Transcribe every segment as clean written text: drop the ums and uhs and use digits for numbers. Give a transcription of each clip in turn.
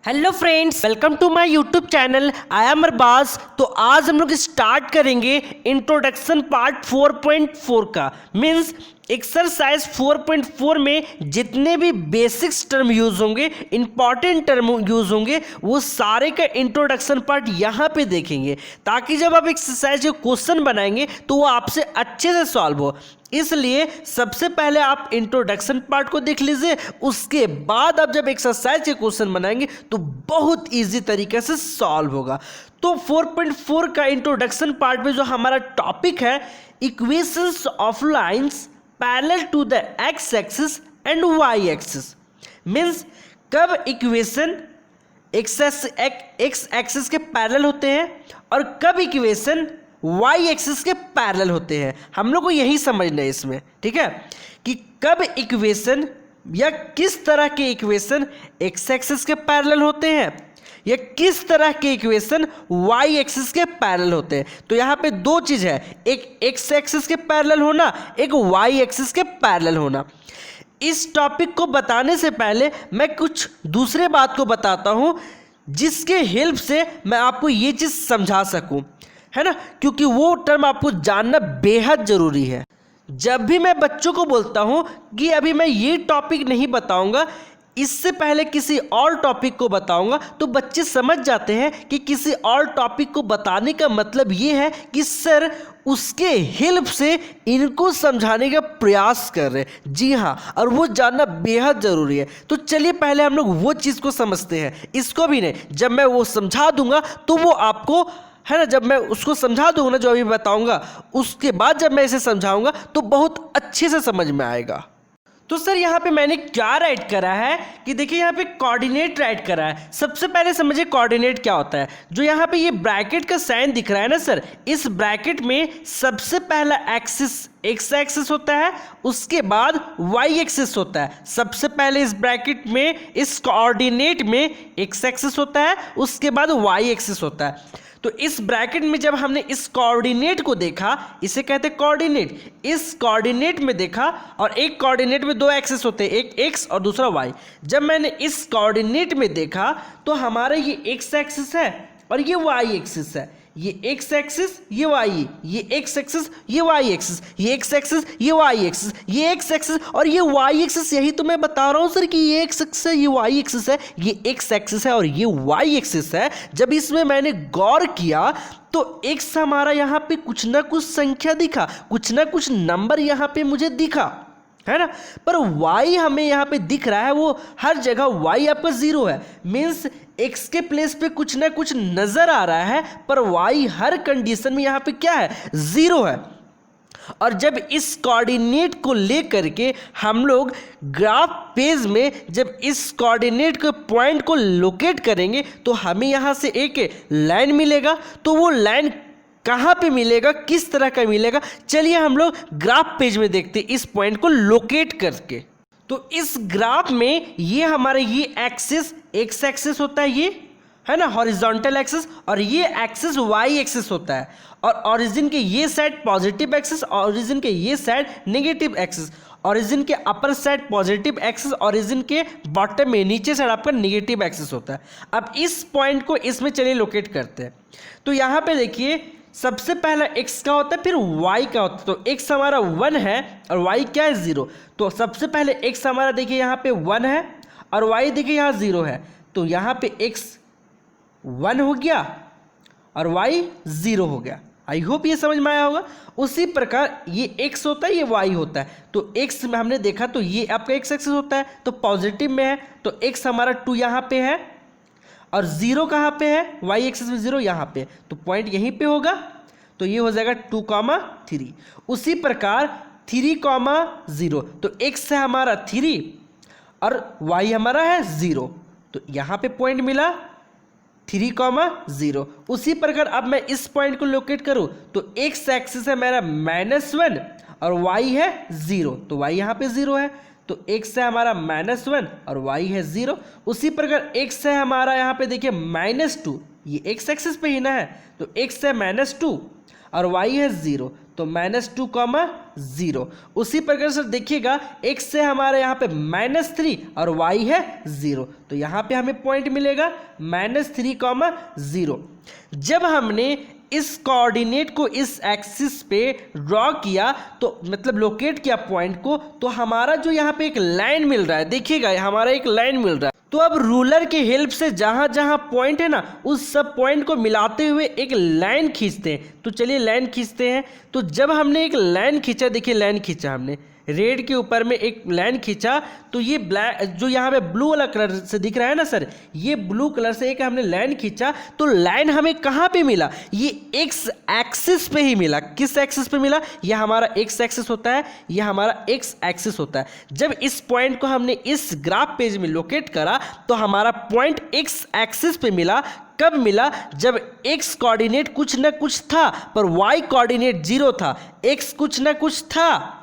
Hello friends, welcome to my YouTube channel. I am Arbaaz. तो आज हम लोग स्टार्ट करेंगे इंट्रोडक्शन पार्ट 4.4 का। मीन्स एक्सरसाइज 4.4 में जितने भी बेसिक्स टर्म यूज होंगे, इंपॉर्टेंट टर्म यूज होंगे, वो सारे का इंट्रोडक्शन पार्ट यहाँ पे देखेंगे, ताकि जब आप एक्सरसाइज के क्वेश्चन बनाएंगे तो वो आपसे अच्छे से सॉल्व हो। इसलिए सबसे पहले आप इंट्रोडक्शन पार्ट को देख लीजिए, उसके बाद आप जब एक्सरसाइज के क्वेश्चन बनाएंगे तो बहुत इजी तरीके से सॉल्व होगा। तो 4.4 का इंट्रोडक्शन पार्ट में जो हमारा टॉपिक है, equations of lines parallel to the x axis and y axis. Means कब इक्वेशन एक्स एक्सिस के पैरेलल होते हैं और कब इक्वेशन वाई एक्सिस के पैरेलल होते हैं। हम लोग को यही समझना है इसमें, ठीक है, कि कब इक्वेशन या किस तरह के इक्वेशन एक्स एक्सिस के पैरेलल होते हैं या किस तरह के इक्वेशन वाई एक्सिस के पैरेलल होते हैं। तो यहाँ पे दो चीज़ है, एक एक्स एक्सिस के पैरेलल होना, एक वाई एक्सिस के पैरेलल होना। इस टॉपिक को बताने से पहले मैं कुछ दूसरे बात को बताता हूँ, जिसके हेल्प से मैं आपको ये चीज़ समझा सकूँ, है ना, क्योंकि वो टर्म आपको जानना बेहद ज़रूरी है। जब भी मैं बच्चों को बोलता हूँ कि अभी मैं ये टॉपिक नहीं बताऊँगा, इससे पहले किसी और टॉपिक को बताऊंगा, तो बच्चे समझ जाते हैं कि किसी और टॉपिक को बताने का मतलब ये है कि सर उसके हेल्प से इनको समझाने का प्रयास कर रहे हैं। जी हाँ, और वो जानना बेहद ज़रूरी है। तो चलिए पहले हम लोग वो चीज़ को समझते हैं, इसको भी नहीं। जब मैं वो समझा दूंगा तो वो आपको, है ना, जब मैं उसको समझा दूंगा ना, जो अभी बताऊंगा, उसके बाद जब मैं इसे समझाऊंगा तो बहुत अच्छे से समझ में आएगा। तो सर यहाँ पे मैंने क्या राइट करा है कि देखिए यहाँ पे कोऑर्डिनेट राइट करा है। सबसे पहले समझिए कोऑर्डिनेट क्या होता है। जो यहाँ पे ये ब्रैकेट का साइन दिख रहा है ना सर, इस ब्रैकेट में सबसे पहला एक्सिस एक्स एक्सिस होता है, उसके बाद वाई एक्सिस होता है। सबसे पहले इस ब्रैकेट में, इस कोऑर्डिनेट में एक्स एक्सिस होता है, उसके बाद वाई एक्सिस होता है। तो इस ब्रैकेट में जब हमने इस कोऑर्डिनेट को देखा, इसे कहते हैं कोऑर्डिनेट। इस कोऑर्डिनेट में देखा, और एक कोऑर्डिनेट में दो एक्सिस होते हैं, एक एक्स और दूसरा वाई। जब मैंने इस कोऑर्डिनेट में देखा तो हमारा ये एक्स एक्सिस है और ये वाई एक्सिस है। ये एक्स एक्सिस, ये वाई, ये एक्स एक्सिस, ये वाई एक्सिस, ये एक्स एक्सिस, ये वाई एक्सिस, ये एक्स एक्सिस और ये वाई एक्सिस। यही तो मैं बता रहा हूँ सर कि ये एक्स एक्सिस है, ये वाई एक्सिस है, ये एक्स एक्सिस है और ये वाई एक्सिस है। जब इसमें मैंने गौर किया तो एक्स हमारा यहाँ पे कुछ ना कुछ संख्या दिखा, कुछ ना कुछ नंबर यहाँ पे मुझे दिखा, है ना, पर y हमें यहाँ पे दिख रहा है, वो हर जगह y आपका 0 है। मीन्स x के प्लेस पे कुछ ना कुछ नजर आ रहा है, पर y हर कंडीशन में यहाँ पे क्या है, 0 है। और जब इस कोऑर्डिनेट को लेकर के हम लोग ग्राफ पेज में जब इस कोऑर्डिनेट के पॉइंट को लोकेट करेंगे तो हमें यहाँ से एक लाइन मिलेगा। तो वो लाइन कहाँ पे मिलेगा, किस तरह का मिलेगा, चलिए हम लोग ग्राफ पेज में देखते हैं इस पॉइंट को लोकेट करके। तो इस ग्राफ में ये हमारा ये एक्सिस एक्स एक्सिस होता है, ये है ना हॉरिजॉन्टल एक्सिस, और ये एक्सिस वाई एक्सिस होता है। और ओरिजिन के ये साइड पॉजिटिव एक्सिस, ओरिजिन के ये साइड नेगेटिव एक्सिस। ओरिजिन के upper side positive axis, origin के बॉटम में नीचे साइड आपका नेगेटिव एक्सिस होता है। अब इस पॉइंट को इसमें चलिए लोकेट करते हैं। तो यहाँ पे देखिए सबसे पहला x का होता है, फिर y का होता है। तो x हमारा 1 है और y क्या है, 0। तो सबसे पहले x हमारा देखिए यहाँ पे 1 है और y देखिए यहाँ 0 है। तो यहाँ पे x 1 हो गया और y 0 हो गया। आई होप ये समझ में आया होगा। उसी प्रकार ये x होता है, ये y होता है। तो x में हमने देखा तो ये आपका x एक्सिस होता है, तो पॉजिटिव में है, तो x हमारा 2 यहाँ पे है और 0 कहाँ पे है, y एक्सिस में 0 यहाँ पे, तो पॉइंट यहीं पे होगा। तो ये हो जाएगा 2,3। उसी प्रकार 3,0, तो x है हमारा 3 और y हमारा है 0, तो यहाँ पे पॉइंट मिला 3,0। उसी प्रकार अब मैं इस पॉइंट को लोकेट करूँ तो x एक्सिस है मेरा -1 और y है 0, तो y यहाँ पे 0 है, तो x है हमारा -1 और y है 0। उसी प्रकार x है हमारा यहाँ पे देखिए -2, ये x एक्सिस पे ही ना है, तो x है -2 और y है 0, तो -2, 0। उसी प्रकार से देखिएगा x से हमारे यहाँ पे -3 और y है 0, तो यहाँ पे हमें पॉइंट मिलेगा -3, 0। जब हमने इस कोऑर्डिनेट को इस एक्सिस पे ड्रॉ किया तो मतलब लोकेट किया पॉइंट को, तो हमारा जो यहाँ पे एक लाइन मिल रहा है, देखिएगा हमारा एक लाइन मिल रहा है। तो अब रूलर की हेल्प से जहाँ जहाँ पॉइंट है ना, उस सब पॉइंट को मिलाते हुए एक लाइन खींचते हैं। तो चलिए लाइन खींचते हैं। तो जब हमने एक लाइन खींचा, देखिए लाइन खींचा हमने, रेड के ऊपर में एक लाइन खींचा, तो ये ब्लैक जो यहाँ पे ब्लू वाला कलर से दिख रहा है ना सर, ये ब्लू कलर से एक हमने लाइन खींचा, तो लाइन हमें कहाँ पे मिला? ये एक्स एक्सिस पे ही मिला। किस एक्सिस पे मिला? यह हमारा एक्स एक्सिस होता है, यह हमारा एक्स एक्सिस होता है। जब इस पॉइंट को हमने इस ग्राफ पेज में लोकेट करा तो हमारा पॉइंट एक्स एक्सिस पे मिला। कब मिला? जब x कोऑर्डिनेट कुछ ना कुछ था पर y कोऑर्डिनेट 0 था। x कुछ ना कुछ था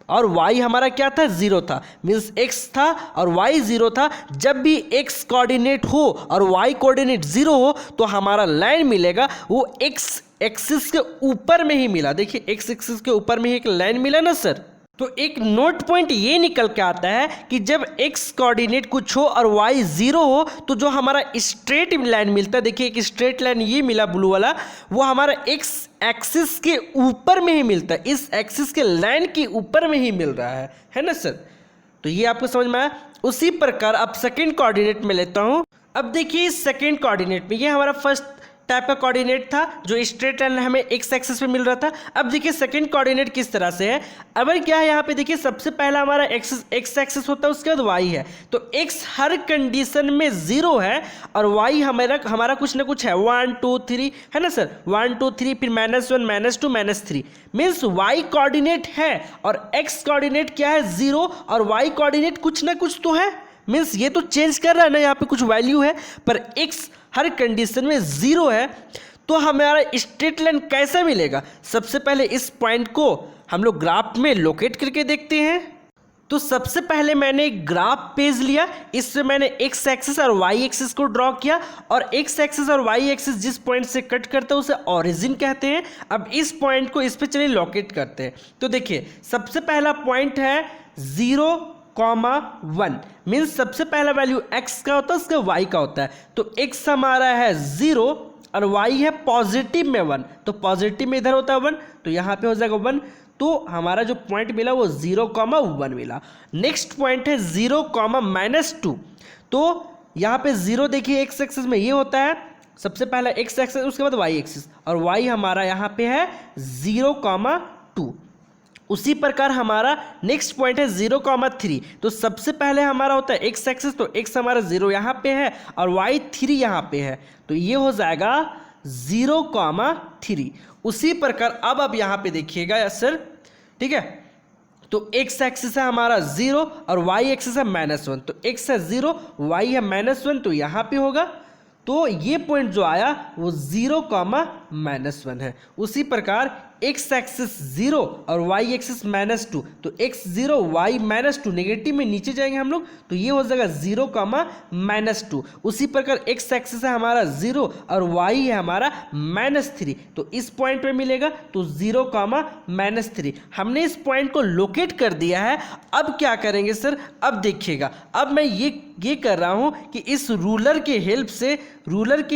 और y हमारा क्या था? 0 था। मीन्स x था और y 0 था। जब भी x कोऑर्डिनेट हो और y कोऑर्डिनेट 0 हो तो हमारा लाइन मिलेगा वो x एक्सिस के ऊपर में ही मिला। देखिए x एक्सिस के ऊपर में ही एक लाइन मिला ना सर। तो एक नोट पॉइंट ये निकल के आता है कि जब x कोऑर्डिनेट कुछ हो और y 0 हो तो जो हमारा स्ट्रेट लाइन मिलता है, देखिए एक स्ट्रेट लाइन ये मिला ब्लू वाला, वो हमारा x एक्सिस के ऊपर में ही मिलता है, इस एक्सिस के लाइन के ऊपर में ही मिल रहा है ना सर। तो ये आपको समझ में आया। उसी प्रकार अब सेकेंड कोऑर्डिनेट में लेता हूँ। अब देखिए इस सेकेंड कोऑर्डिनेट में ये हमारा फर्स्ट टाइप का कोऑर्डिनेट था जो स्ट्रेट लाइन हमें एक्स एक्सिस पे मिल रहा था। अब देखिए सेकंड कोऑर्डिनेट किस तरह से है। अब क्या है यहाँ पे देखिए, सबसे पहला हमारा एक्स एक्सिस होता है, उसके बाद वाई है। तो एक्स हर कंडीशन में 0 है और वाई हमारा कुछ ना कुछ है, 1 2 3 है ना सर, 1 2 3, फिर -1 -2 -3। मीन्स वाई कोऑर्डिनेट है और एक्स कोऑर्डिनेट क्या है? 0, और वाई कोऑर्डिनेट कुछ ना कुछ तो है। मीन्स ये तो चेंज कर रहा है ना, यहाँ पे कुछ वैल्यू है, पर एक्स हर कंडीशन में 0 है। तो हमारा स्ट्रेट लाइन कैसे मिलेगा? सबसे पहले इस पॉइंट को हम लोग ग्राफ में लोकेट करके देखते हैं। तो सबसे पहले मैंने एक ग्राफ पेज लिया, इससे मैंने एक्स एक्सिस और वाई एक्सिस को ड्रॉ किया, और एक्स एक्सिस और वाई एक्सिस जिस पॉइंट से कट करते हैं उसे ओरिजिन कहते हैं। अब इस पॉइंट को इस पे चलिए लोकेट करते हैं। तो देखिए सबसे पहला पॉइंट है 0,1। मीन्स सबसे पहला वैल्यू x का होता है, उसका y का होता है। तो x हमारा है 0 और y है पॉजिटिव में 1, तो पॉजिटिव में इधर होता है 1, तो यहाँ पे हो जाएगा 1। तो हमारा जो पॉइंट मिला वो 0,1 मिला। नेक्स्ट पॉइंट है 0,-2। तो यहाँ पे 0 देखिए x एक्सिस में ये होता है, सबसे पहला x एक्सिस उसके बाद y एक्सिस, और y हमारा यहाँ पे है 0,2। उसी प्रकार हमारा नेक्स्ट पॉइंट है 0,3। तो सबसे पहले हमारा होता है एक्स एक्सिस, तो एक्स हमारा 0 यहाँ पे है और y 3 यहाँ पे है, तो ये हो जाएगा 0,3। उसी प्रकार अब यहाँ पे देखिएगा सर, ठीक है। तो एक्स एक्सिस है हमारा 0 और y एक्सिस है -1, तो x है 0, y है -1, तो यहाँ पे होगा। तो ये पॉइंट जो आया वो 0,-1 है। उसी प्रकार x एक्सिस 0 और y एक्सिस -2, तो x 0 y -2, नेगेटिव में नीचे जाएंगे हम लोग, तो ये हो जाएगा 0,-2। उसी प्रकार x एक्सिस है हमारा 0 और y है हमारा -3, तो इस पॉइंट पे मिलेगा, तो 0,-3। हमने इस पॉइंट को लोकेट कर दिया है। अब क्या करेंगे सर? अब देखिएगा, अब मैं ये कर रहा हूँ कि इस रूलर के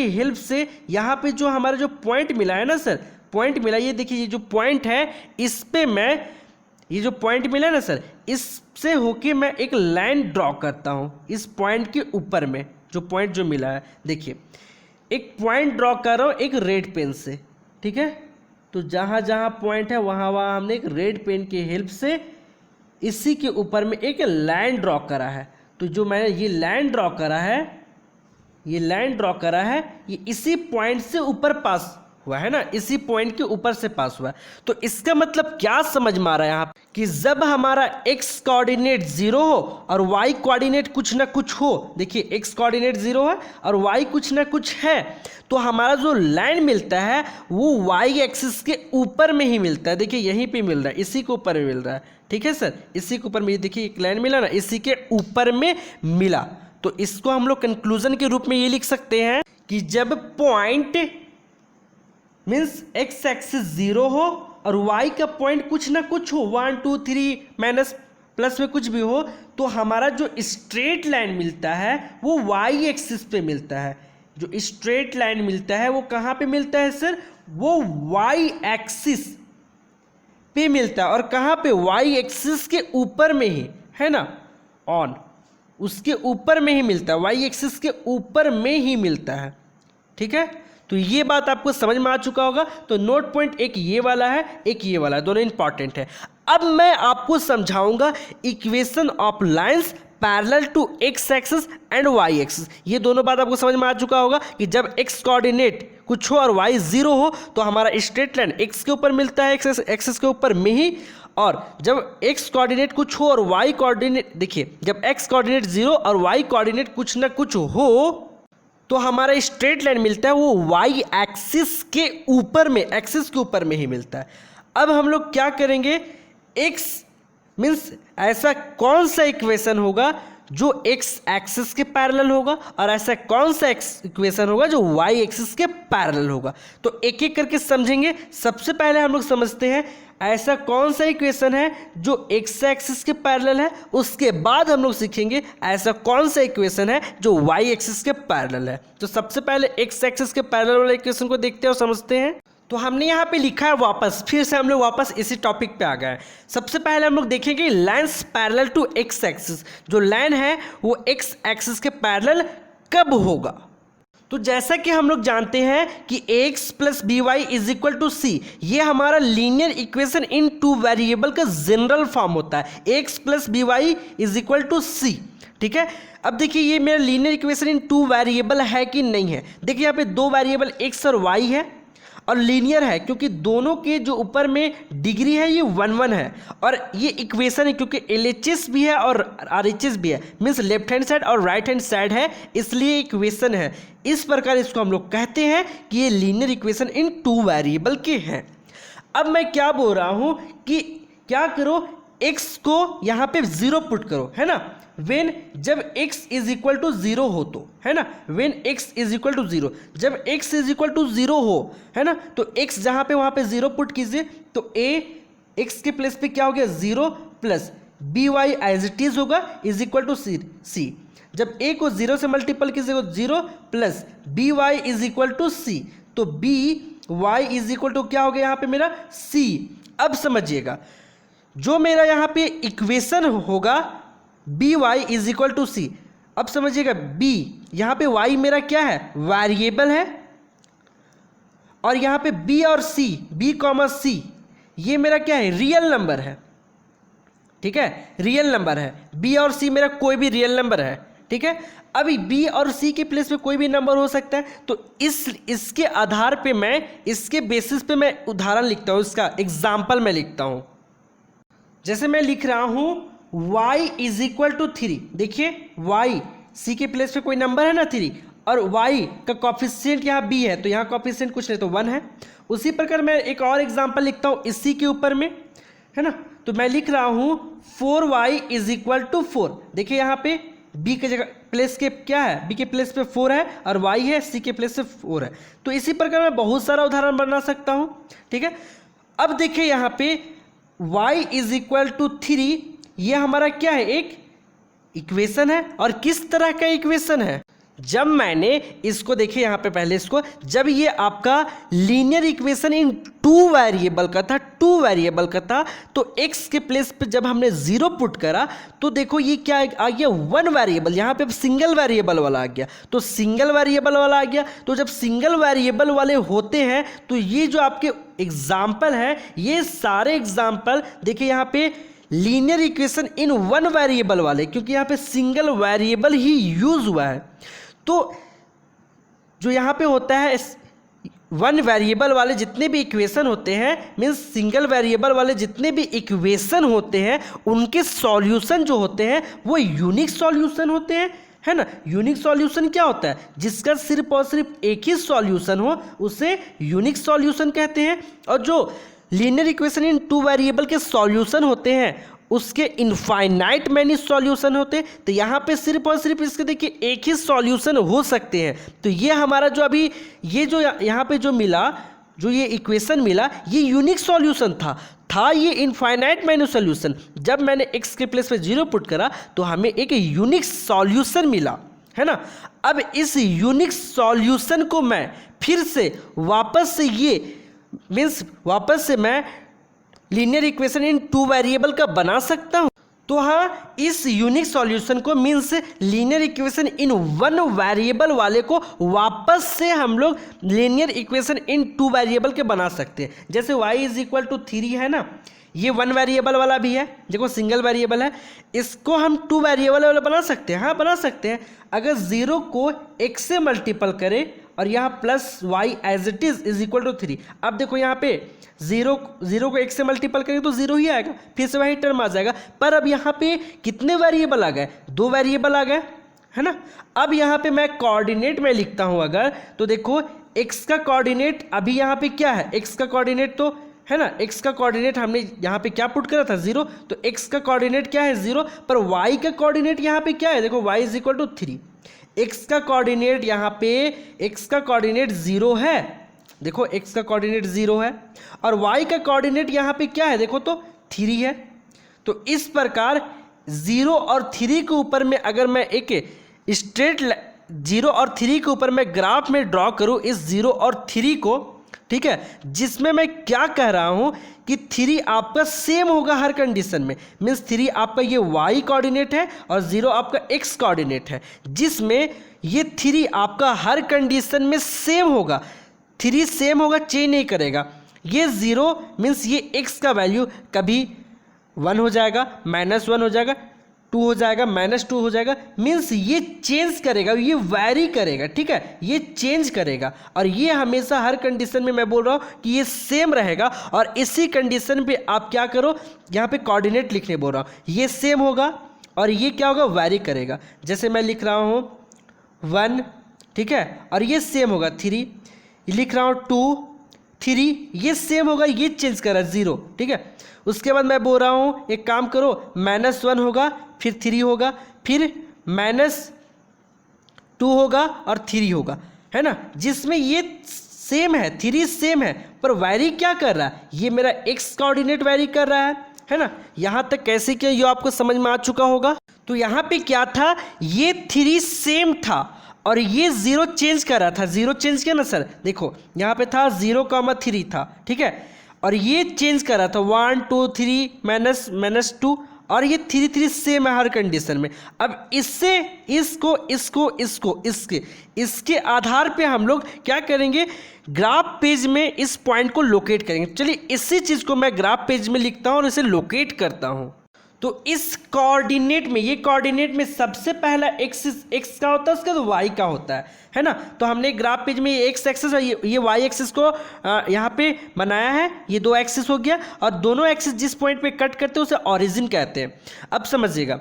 हेल्प से यहाँ पे जो हमारा जो पॉइंट मिला है ना सर, पॉइंट मिला, ये देखिए ये जो पॉइंट है इस पे मैं, ये जो पॉइंट मिला ना सर, इससे होके मैं एक लाइन ड्रॉ करता हूँ इस पॉइंट के ऊपर में। जो पॉइंट जो मिला है, देखिए एक पॉइंट ड्रॉ कर रहा हूँ एक रेड पेन से, ठीक है। तो जहाँ जहाँ पॉइंट है वहाँ वहाँ हमने एक रेड पेन की हेल्प से इसी के ऊपर में एक लाइन ड्रॉ करा है। तो जो मैंने ये लाइन ड्रॉ करा है, ये इसी पॉइंट से ऊपर पास हुआ है ना, इसी पॉइंट के ऊपर से पास हुआ है। तो इसका मतलब क्या समझ में आ रहा है यहाँ कि जब हमारा x कोऑर्डिनेट 0 हो और y कोऑर्डिनेट कुछ ना कुछ हो, देखिए x कोऑर्डिनेट 0 है और y कुछ ना कुछ है, तो हमारा जो लाइन मिलता है वो y एक्सिस के ऊपर में ही मिलता है। देखिए यहीं पे मिल रहा है, इसी के ऊपर में मिल रहा है, ठीक है सर, इसी के ऊपर में। देखिए एक लाइन मिला ना, इसी के ऊपर में मिला। तो इसको हम लोग कंक्लूजन के रूप में ये लिख सकते हैं कि जब पॉइंट मीन्स x एक्सिस 0 हो और y का पॉइंट कुछ ना कुछ हो 1 2 3 माइनस प्लस में कुछ भी हो, तो हमारा जो स्ट्रेट लाइन मिलता है वो y एक्सिस पे मिलता है। जो स्ट्रेट लाइन मिलता है वो कहाँ पे मिलता है सर? वो y एक्सिस पे मिलता है। और कहाँ पे? y एक्सिस के ऊपर में ही, है ना, ऑन उसके ऊपर में ही मिलता है, y एक्सिस के ऊपर में ही मिलता है। ठीक है, तो ये बात आपको समझ में आ चुका होगा। तो नोट पॉइंट एक ये वाला है, एक ये वाला है, दोनों इंपॉर्टेंट है। अब मैं आपको समझाऊंगा equation of lines parallel to x axis and y axis. ये दोनों बात आपको समझ में आ चुका होगा कि जब एक्स कोऑर्डिनेट कुछ हो और वाई जीरो हो तो हमारा स्ट्रेट लाइन एक्स के ऊपर मिलता है, एक्स एक्सिस के ऊपर में ही। और जब एक्स कोऑर्डिनेट कुछ हो और वाई कोऑर्डिनेट, देखिए जब एक्स कोऑर्डिनेट जीरो और वाई कोऑर्डिनेट कुछ ना कुछ हो तो हमारा स्ट्रेट लाइन मिलता है वो वाई एक्सिस के ऊपर में, एक्सिस के ऊपर में ही मिलता है। अब हम लोग क्या करेंगे, एक्स मीन्स ऐसा कौन सा इक्वेशन होगा जो एक्स एक्सिस के पैरेलल होगा और ऐसा कौन सा इक्वेशन होगा जो वाई एक्सिस के पैरेलल होगा। तो एक एक करके समझेंगे। सबसे पहले हम लोग समझते हैं ऐसा कौन सा इक्वेशन है जो एक्स एक्सिस के पैरेलल है। उसके बाद हम लोग सीखेंगे ऐसा कौन सा इक्वेशन है जो वाई एक्सिस के पैरेलल है। तो सबसे पहले एक्स एक्सिस के पैरेलल वाले इक्वेशन को देखते हैं और समझते हैं। तो हमने यहाँ पे लिखा है वापस, फिर से हम लोग वापस इसी टॉपिक पे आ गए। सबसे पहले हम लोग देखेंगे lines parallel to x axis. जो लाइन है वो एक्स एक्सिस के पैरेलल कब होगा। तो जैसा कि हम लोग जानते हैं कि ax plus B Y is equal to C, ये हमारा linear equation in two variable का जनरल फॉर्म होता है। ax plus B Y is equal to C. ठीक है, अब देखिए ये मेरा linear equation in two variable है कि नहीं है। देखिए यहाँ पे दो वेरिएबल x और y है और लीनियर है क्योंकि दोनों के जो ऊपर में डिग्री है ये 1 1 है। और ये इक्वेशन है क्योंकि LHS भी है और RHS भी है, मीन्स लेफ्ट हैंड साइड और राइट हैंड साइड है, इसलिए इक्वेशन है। इस प्रकार इसको हम लोग कहते हैं कि ये linear equation in two variable के हैं। अब मैं क्या बोल रहा हूँ कि क्या करो, x को यहाँ पे 0 पुट करो, है ना। वेन जब x इज इक्वल टू 0 हो तो, है ना, when x is equal to 0, जब x इज इक्वल टू 0 हो, है ना, तो x जहाँ पे वहाँ पे 0 पुट कीजिए। तो a x के प्लेस पे क्या हो गया 0 plus B Y as it is होगा इज इक्वल टू सी। जब a को 0 से मल्टीपल कीजिएगा 0 plus B Y is equal to C, तो B Y is equal to क्या हो गया यहाँ पे मेरा c। अब समझिएगा जो मेरा यहाँ पे इक्वेशन होगा B Y is equal to C. अब समझिएगा b यहाँ पे y मेरा क्या है, वेरिएबल है, और यहाँ पे b और c, b कॉमा c ये मेरा क्या है, रियल नंबर है। ठीक है, रियल नंबर है, b और c मेरा कोई भी रियल नंबर है। ठीक है, अभी b और c के प्लेस पे कोई भी नंबर हो सकता है। तो इसके आधार पे मैं, इसके बेसिस पे मैं उदाहरण लिखता हूँ, इसका एग्जाम्पल मैं लिखता हूँ। जैसे मैं लिख रहा हूँ y इज इक्वल टू 3। देखिए y c के प्लेस पे कोई नंबर है ना 3, और y का कॉफिशिएंट यहाँ b है, तो यहाँ कॉफिशिएंट कुछ नहीं तो 1 है। उसी प्रकार मैं एक और एग्जांपल लिखता हूँ इसी के ऊपर में, है ना। तो मैं लिख रहा हूँ 4y इज इक्वल टू 4। देखिए यहाँ पे b के जगह प्लेस के क्या है, b के प्लेस पे 4 है और y है, c के प्लेस पे 4 है। तो इसी प्रकार मैं बहुत सारा उदाहरण बना सकता हूँ। ठीक है, अब देखिए यहाँ पे y इज इक्वल टू 3, ये हमारा क्या है, एक इक्वेशन है। और किस तरह का इक्वेशन है, जब मैंने इसको देखिए यहाँ पे पहले इसको, जब ये आपका linear equation in two variable का था, तो x के प्लेस पे जब हमने 0 पुट करा तो देखो ये क्या आ गया, 1 वेरिएबल, यहाँ पे अब सिंगल वेरिएबल वाला आ गया। तो सिंगल वेरिएबल वाला आ गया, तो जब सिंगल वेरिएबल वाले होते हैं तो ये जो आपके एग्जाम्पल है, ये सारे एग्जाम्पल देखिए यहाँ पे लीनियर इक्वेशन इन 1 वेरिएबल वाले, क्योंकि यहाँ पे सिंगल वेरिएबल ही यूज हुआ है। तो जो यहाँ पे होता है 1 वेरिएबल वाले जितने भी इक्वेशन होते हैं, मीन्स सिंगल वेरिएबल वाले जितने भी इक्वेशन होते हैं, उनके सॉल्यूशन जो होते हैं वो यूनिक सॉल्यूशन होते हैं, है ना। यूनिक सॉल्यूशन क्या होता है, जिसका सिर्फ और सिर्फ एक ही सॉल्यूशन हो उसे यूनिक सॉल्यूशन कहते हैं। और जो linear equation in two variable के सॉल्यूशन होते हैं उसके इनफाइनाइट मैनी सॉल्यूशन होते हैं। तो यहाँ पे सिर्फ और सिर्फ इसके देखिए एक ही सॉल्यूशन हो सकते हैं। तो ये हमारा जो अभी ये जो यहाँ पे जो मिला जो ये इक्वेशन मिला ये यूनिक सॉल्यूशन था ये इनफाइनाइट माइनस सॉल्यूशन। जब मैंने x के प्लेस पे 0 पुट करा तो हमें एक यूनिक सॉल्यूशन मिला, है ना। अब इस यूनिक सॉल्यूशन को मैं फिर से वापस से मैं लीनियर इक्वेशन इन 2 वेरिएबल का बना सकता हूँ। तो हाँ, इस यूनिक सॉल्यूशन को मीन्स लीनियर इक्वेशन इन 1 वेरिएबल वाले को वापस से हम लोग लीनियर इक्वेशन इन 2 वेरिएबल के बना सकते हैं। जैसे y इज इक्वल टू 3 है ना, ये 1 वेरिएबल वाला भी है, देखो सिंगल वेरिएबल है, इसको हम 2 वेरिएबल वाला बना सकते हैं। हाँ बना सकते हैं। अगर 0 को x से मल्टीपल करें और यहाँ plus y as it is equal to 3। अब देखो यहाँ पे 0 को x से मल्टीपल करेंगे तो 0 ही आएगा, फिर से वही टर्म आ जाएगा। पर अब यहाँ पे कितने वेरिएबल आ गए, 2 वेरिएबल आ गए, है ना। अब यहाँ पे मैं कोऑर्डिनेट में लिखता हूँ अगर, तो देखो x का कोऑर्डिनेट अभी यहाँ पे क्या है, x का कोऑर्डिनेट तो है ना, x का कोऑर्डिनेट हमने यहाँ पे क्या पुट करा था 0, तो x का कोऑर्डिनेट क्या है 0, पर y का कोऑर्डिनेट यहाँ पे क्या है, देखो y is equal to 3। x का कोऑर्डिनेट यहाँ पे x का कोऑर्डिनेट 0 है, देखो x का कोऑर्डिनेट 0 है, और y का कोऑर्डिनेट यहाँ पे क्या है, देखो तो 3 है। तो इस प्रकार 0 और 3 के ऊपर में अगर मैं एक स्ट्रेट 0 और 3 के ऊपर मैं ग्राफ में ड्रॉ करूँ इस 0 और 3 को, ठीक है, जिसमें मैं क्या कह रहा हूं कि 3 आपका सेम होगा हर कंडीशन में, मीन्स 3 आपका ये y कोऑर्डिनेट है और 0 आपका x कोऑर्डिनेट है, जिसमें ये 3 आपका हर कंडीशन में सेम होगा, 3 सेम होगा, चेंज नहीं करेगा। ये 0 मीन्स ये x का वैल्यू कभी 1 हो जाएगा, -1 हो जाएगा, 2 हो जाएगा, -2 हो जाएगा, मीन्स ये चेंज करेगा, ये वैरी करेगा, ठीक है, ये चेंज करेगा। और ये हमेशा हर कंडीशन में मैं बोल रहा हूँ कि ये सेम रहेगा। और इसी कंडीशन पे आप क्या करो, यहाँ पे कोऑर्डिनेट लिखने बोल रहा हूँ, ये सेम होगा और ये क्या होगा, वैरी करेगा। जैसे मैं लिख रहा हूँ 1, ठीक है, और ये सेम होगा 3, लिख रहा हूँ 2, 3, ये सेम होगा, ये चेंज कर रहा है 0, ठीक है। उसके बाद मैं बोल रहा हूँ एक काम करो, -1 होगा, फिर 3 होगा, फिर -2 होगा और 3 होगा, है ना, जिसमें ये सेम है, 3 सेम है, पर वैरी क्या कर रहा है, ये मेरा x कोऑर्डिनेट वैरी कर रहा है ना। यहाँ तक कैसे किया ये आपको समझ में आ चुका होगा। तो यहाँ पे क्या था, ये 3 सेम था और ये 0 चेंज कर रहा था, 0 चेंज किया ना सर, देखो यहाँ पे था 0,3 था, ठीक है, और ये चेंज कर रहा था 1 2 3 -2, और ये 3 सेम है हर कंडीशन में। अब इससे इसके आधार पे हम लोग क्या करेंगे, ग्राफ पेज में इस पॉइंट को लोकेट करेंगे। चलिए इसी चीज़ को मैं ग्राफ पेज में लिखता हूँ और इसे लोकेट करता हूँ। तो इस कोऑर्डिनेट में, ये कोऑर्डिनेट में सबसे पहला x का होता है, उसका तो y का होता है ना। तो हमने ग्राफ पेज में ये x एक्सिस और ये y एक्सिस को यहाँ पे बनाया है, ये 2 एक्सिस हो गया, और दोनों एक्सिस जिस पॉइंट पे कट करते हैं उसे ओरिजिन कहते हैं। अब समझिएगा,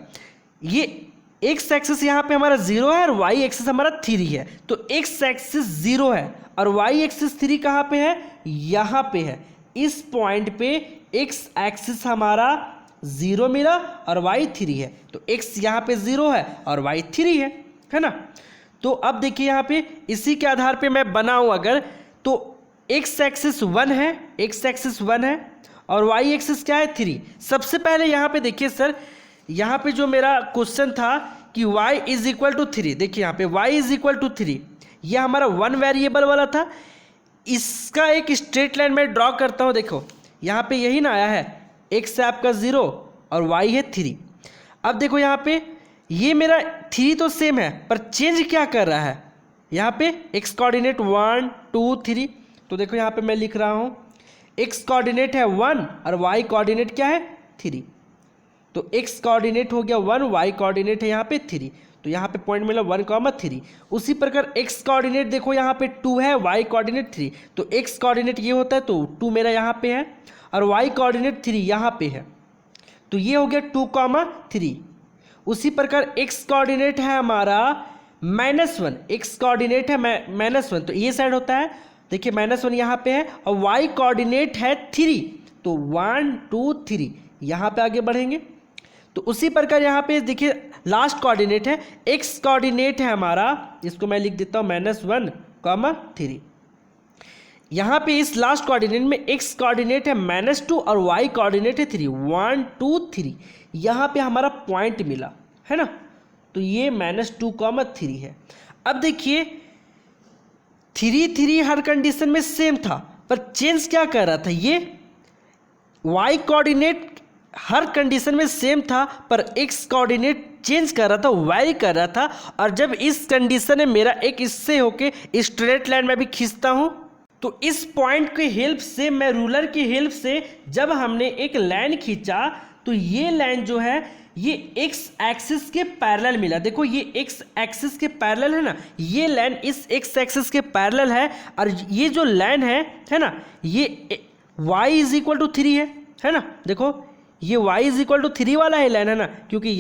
ये x एक्सिस यहाँ पे हमारा 0 है और y एक्सिस हमारा 3 है। तो x एक्सिस 0 है और y एक्सिस 3 कहाँ पे है, यहाँ पे है। इस पॉइंट पे x एक्सिस हमारा 0 मिला और y 3 है, तो x यहाँ पे 0 है और y 3 है ना। तो अब देखिए यहाँ पे इसी के आधार पे मैं बनाऊँ अगर, तो x एक्सिस 1 है, x एक्सिस 1 है और y एक्सिस क्या है 3। सबसे पहले यहाँ पे देखिए सर, यहाँ पे जो मेरा क्वेश्चन था कि y इज इक्वल टू 3, देखिए यहाँ पे y इज इक्वल टू 3, यह हमारा 1 वेरिएबल वाला था। इसका एक स्ट्रेट लाइन में ड्रॉ करता हूँ, देखो यहाँ पे यही ना आया है, x है आपका 0 और y है 3। अब देखो यहाँ पे ये मेरा 3 तो सेम है, पर चेंज क्या कर रहा है, यहाँ पे x कोऑर्डिनेट 1 2 3, तो देखो यहाँ पे मैं लिख रहा हूँ x कोऑर्डिनेट है 1 और y कोऑर्डिनेट क्या है 3। तो x कोऑर्डिनेट हो गया 1, y कोऑर्डिनेट है यहाँ पे 3, तो यहाँ पे पॉइंट मिला 1,3। उसी प्रकार x कोऑर्डिनेट देखो यहाँ पे 2 है, y कोऑर्डिनेट 3, तो x कोऑर्डिनेट ये होता है, तो 2 मेरा यहाँ पे है और y कोऑर्डिनेट 3 यहाँ पे है, तो ये हो गया 2,3। उसी प्रकार x कोऑर्डिनेट है हमारा -1, x कोऑर्डिनेट है -1, तो ये साइड होता है, देखिए -1 यहाँ पे है, और y कोऑर्डिनेट है 3, तो 1 2 3 यहाँ पे आगे बढ़ेंगे। तो उसी प्रकार यहाँ पे देखिए लास्ट कोऑर्डिनेट है, x कोऑर्डिनेट है हमारा, इसको मैं लिख देता हूँ -1,3, यहाँ पे इस लास्ट कोऑर्डिनेट में x कोऑर्डिनेट है -2 और y कोऑर्डिनेट है 3, 1 2 3, यहाँ पे हमारा पॉइंट मिला है ना, तो ये -2, 3 है। अब देखिए 3 3 हर कंडीशन में सेम था, पर चेंज क्या कर रहा था, ये y कोऑर्डिनेट हर कंडीशन में सेम था पर x कोऑर्डिनेट चेंज कर रहा था, वेरी कर रहा था। और जब इस कंडीशन में मेरा एक इससे होके स्ट्रेट लाइन में भी खींचता हूं, तो इस पॉइंट की हेल्प से, मैं रूलर की हेल्प से जब हमने एक लाइन खींचा तो ये लाइन जो है ये x एक्सिस के पैरेलल मिला। देखो ये x एक्सिस के पैरेलल है ना, ये लाइन इस x एक्सिस के पैरेलल है, और ये जो लाइन है ना, ये y = 3 है ना। देखो ये y = 3 वाला है लाइन है ना, क्योंकि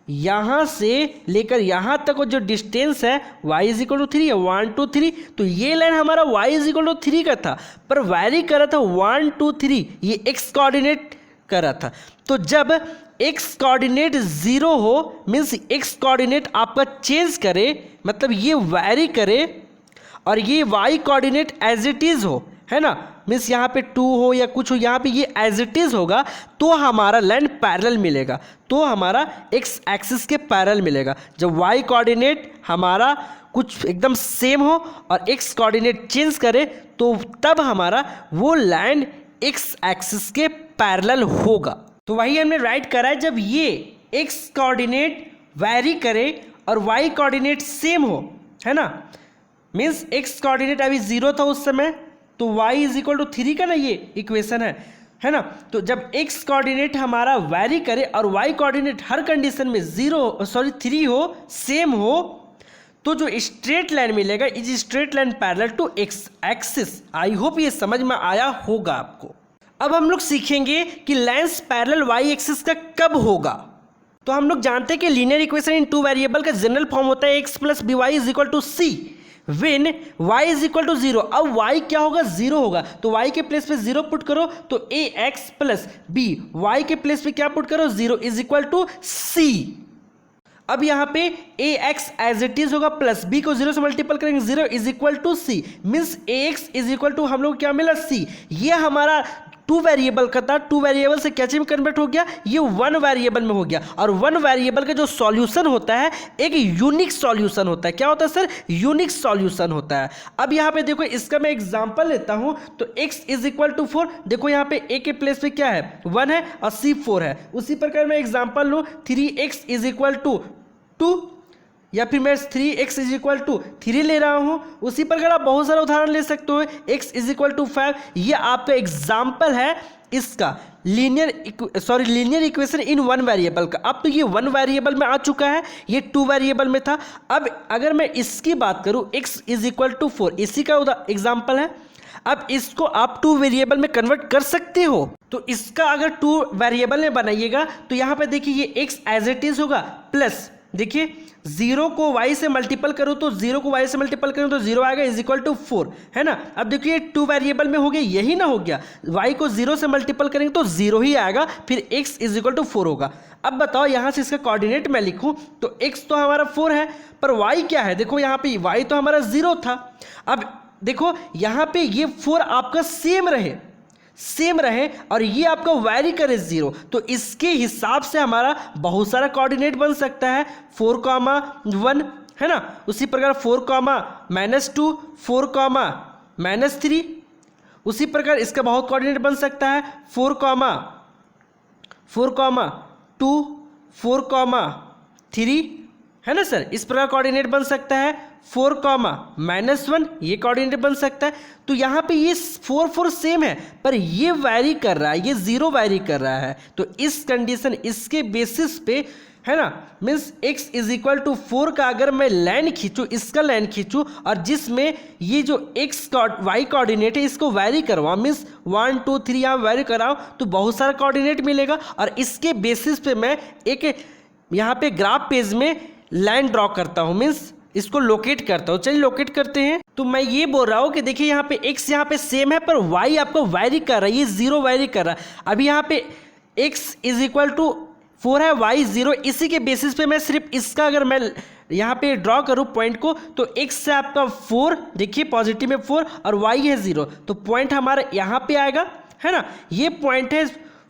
यहाँ से लेकर यहाँ तक जो डिस्टेंस है y = 3 है, 1 2 3। तो ये लाइन हमारा y = 3 का था, पर वैरी कर रहा था 1 2 3, ये x कोऑर्डिनेट कर रहा था। तो जब x कोऑर्डिनेट 0 हो, मीन्स x कोऑर्डिनेट आपका चेंज करे, मतलब ये वैरी करे, और ये y coordinate as it is हो, है ना, मीन्स यहाँ पे 2 हो या कुछ हो, यहाँ पे ये एज इट इज होगा, तो हमारा लाइन पैरेलल मिलेगा, तो हमारा x एक्सिस के पैरेलल मिलेगा। जब y कोऑर्डिनेट हमारा कुछ एकदम सेम हो और x कोऑर्डिनेट चेंज करे, तो तब हमारा वो लाइन x एक्सिस के पैरेलल होगा। तो वही हमने राइट करा है, जब ये x कोऑर्डिनेट वैरी करे और y कोऑर्डिनेट सेम हो, है ना, मीन्स x कोऑर्डिनेट अभी 0 था उस समय, तो y = 3 का ना ये इक्वेशन है ना। तो जब x कोऑर्डिनेट हमारा वैरी करे और y कोऑर्डिनेट हर कंडीशन में 3 हो, सेम हो, तो जो स्ट्रेट लाइन मिलेगा is straight line parallel to x axis. I hope ये समझ में आया होगा आपको। अब हम लोग सीखेंगे कि लाइंस पैरेलल y एक्सिस का कब होगा। तो हम लोग जानते हैं कि लीनियर इक्वेशन इन 2 वेरिएबल का जनरल फॉर्म होता है x + by = c when y = 0। अब y क्या होगा, 0 होगा, तो y के प्लेस पे 0 पुट करो, तो ax + b, y के प्लेस पे क्या पुट करो, 0 = c। अब यहाँ पे ax एज इट इज होगा, प्लस b को 0 से मल्टीपल करेंगे, 0 = c, मीन्स ax = हम लोग क्या मिला, c। ये हमारा 2 वेरिएबल का था, 2 वेरिएबल से क्या चीज में कन्वर्ट हो गया, ये 1 वेरिएबल में हो गया। और 1 वेरिएबल का जो सॉल्यूशन होता है एक यूनिक सॉल्यूशन होता है। क्या होता है सर, यूनिक सॉल्यूशन होता है। अब यहाँ पे देखो, इसका मैं एग्जांपल लेता हूं, तो x = 4, देखो यहाँ पे a के प्लेस पे क्या है, 1 है और c 4 है। उसी प्रकार मैं एग्जांपल लूँ, 3x = 2, या फिर मैं 3x = 3 ले रहा हूं। उसी प्रकार आप बहुत सारा उदाहरण ले सकते हो, x = 5। ये आपका एग्जाम्पल है इसका लीनियर इक्वेशन इन 1 वेरिएबल का। अब तो ये 1 वेरिएबल में आ चुका है, ये 2 वेरिएबल में था। अब अगर मैं इसकी बात करूं, x = 4, इसी का एग्जाम्पल है। अब इसको आप 2 वेरिएबल में कन्वर्ट कर सकते हो, तो इसका अगर 2 वेरिएबल में बनाइएगा तो यहाँ पे देखिए ये x एज इट इज होगा, प्लस देखिए 0 को y से मल्टीपल करो, तो 0 को y से मल्टीपल करो तो 0 आएगा, = 4, है ना। अब देखिए 2 वेरिएबल में हो गया, यही ना हो गया, y को 0 से मल्टीपल करेंगे तो 0 ही आएगा, फिर x = 4 होगा। अब बताओ यहाँ से इसका कोऑर्डिनेट मैं लिखूं, तो x तो हमारा 4 है, पर y क्या है, देखो यहाँ पे y तो हमारा 0 था। अब देखो यहाँ पे ये 4 आपका सेम रहे और ये आपका वैरी करे 0, तो इसके हिसाब से हमारा बहुत सारा कोऑर्डिनेट बन सकता है, 4, 1, है ना। उसी प्रकार 4, -2, 4, -3। उसी प्रकार इसका बहुत कोऑर्डिनेट बन सकता है, 4, 2, 4, 3, है ना सर। इस प्रकार कोऑर्डिनेट बन सकता है, 4, -1, ये कोऑर्डिनेट बन सकता है। तो यहाँ पे ये 4 4 सेम है, पर ये वैरी कर रहा है, ये 0 वैरी कर रहा है। तो इस कंडीशन, इसके बेसिस पे, है ना, मीन्स x = 4 का अगर मैं लाइन खींचूँ, इसका लाइन खींचूँ, और जिसमें ये जो y कोऑर्डिनेट है इसको वैरी करवाऊँ, मीन्स 1 2 3 यहाँ वैरी कराऊँ, तो बहुत सारा कोऑर्डिनेट मिलेगा। और इसके बेसिस पे मैं एक यहाँ पे ग्राफ पेज में लाइन ड्रॉ करता हूँ, मीन्स इसको लोकेट करता हूँ। चलिए लोकेट करते हैं। तो मैं ये बोल रहा हूँ कि देखिए यहाँ पे x यहाँ पे सेम है, पर y आपको वैरी कर रहा है, ये 0 वैरी कर रहा है। अभी यहाँ पे x = 4 है, y 0, इसी के बेसिस पे मैं सिर्फ इसका अगर मैं यहाँ पे ड्रॉ करूँ पॉइंट को तो x से आपका 4, देखिए पॉजिटिव में 4 और y है 0, तो पॉइंट हमारा यहाँ पे आएगा, है ना। ये पॉइंट है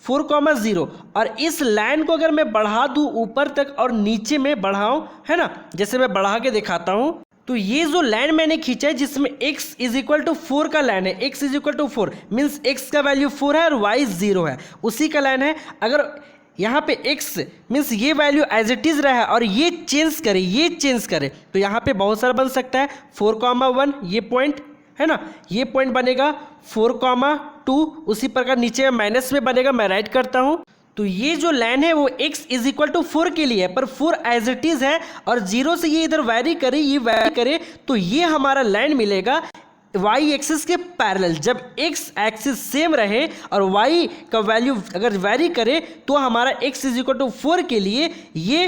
4,0 और इस लाइन को अगर मैं बढ़ा दूँ ऊपर तक और नीचे में बढ़ाऊँ, है ना, जैसे मैं बढ़ा के दिखाता हूँ, तो ये जो लाइन मैंने खींचा है जिसमें x इज इक्वल टू 4 का लाइन है, x is equal to 4 means x का वैल्यू 4 है और y 0 है, उसी का लाइन है। अगर यहाँ पे x मीन्स ये वैल्यू एज इट इज रहा है और ये चेंज करे तो यहाँ पे बहुत सारा बन सकता है 4,1 ये पॉइंट, है ना, ये पॉइंट बनेगा 4,2, उसी प्रकार नीचे माइनस में बनेगा, मैं राइट करता हूँ। तो ये जो लाइन है वो x इज इक्वल टू 4 के लिए है, पर 4 एज इट इज है और 0 से ये इधर वैरी करे तो ये हमारा लाइन मिलेगा y एक्सिस के पैरेलल। जब x एक्सिस सेम रहे और y का वैल्यू अगर वैरी करे तो हमारा x इज इक्वल टू 4 के लिए ये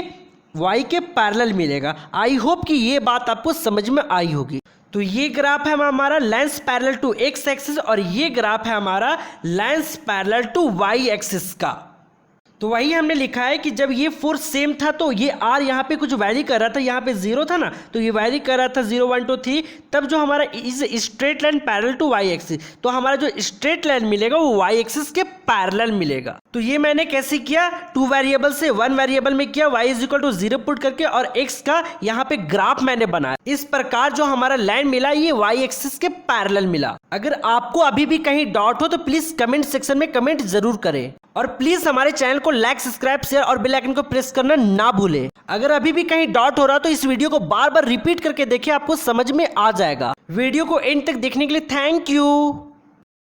y के पैरेलल मिलेगा। आई होप कि ये बात आपको समझ में आई होगी। तो ये ग्राफ है हमारा lines parallel to x axis और ये ग्राफ है हमारा lines parallel to y axis का। तो वही हमने लिखा है कि जब ये 4 सेम था तो ये r यहाँ पे कुछ वैरी कर रहा था, यहाँ पे 0 था ना, तो ये वैरी कर रहा था 0 1 2 3, तब जो हमारा इस straight line parallel to y axis, तो हमारा जो स्ट्रेट लाइन मिलेगा वो y एक्सिस के पैरेलल मिलेगा। तो ये मैंने कैसे किया, 2 वेरिएबल से 1 वेरिएबल में किया, y is equal to 0 put करके और x का यहाँ पे ग्राफ मैंने बनाया। इस प्रकार जो हमारा लाइन मिला ये y एक्सिस के पैरेलल मिला। अगर आपको अभी भी कहीं डाउट हो तो प्लीज कमेंट सेक्शन में कमेंट जरूर करें और प्लीज हमारे चैनल को लाइक, सब्सक्राइब, शेयर और बेल आइकन को प्रेस करना ना भूलें। अगर अभी भी कहीं डाउट हो रहा तो इस वीडियो को बार बार रिपीट करके देखिए, आपको समझ में आ जाएगा। वीडियो को एंड तक देखने के लिए थैंक यू।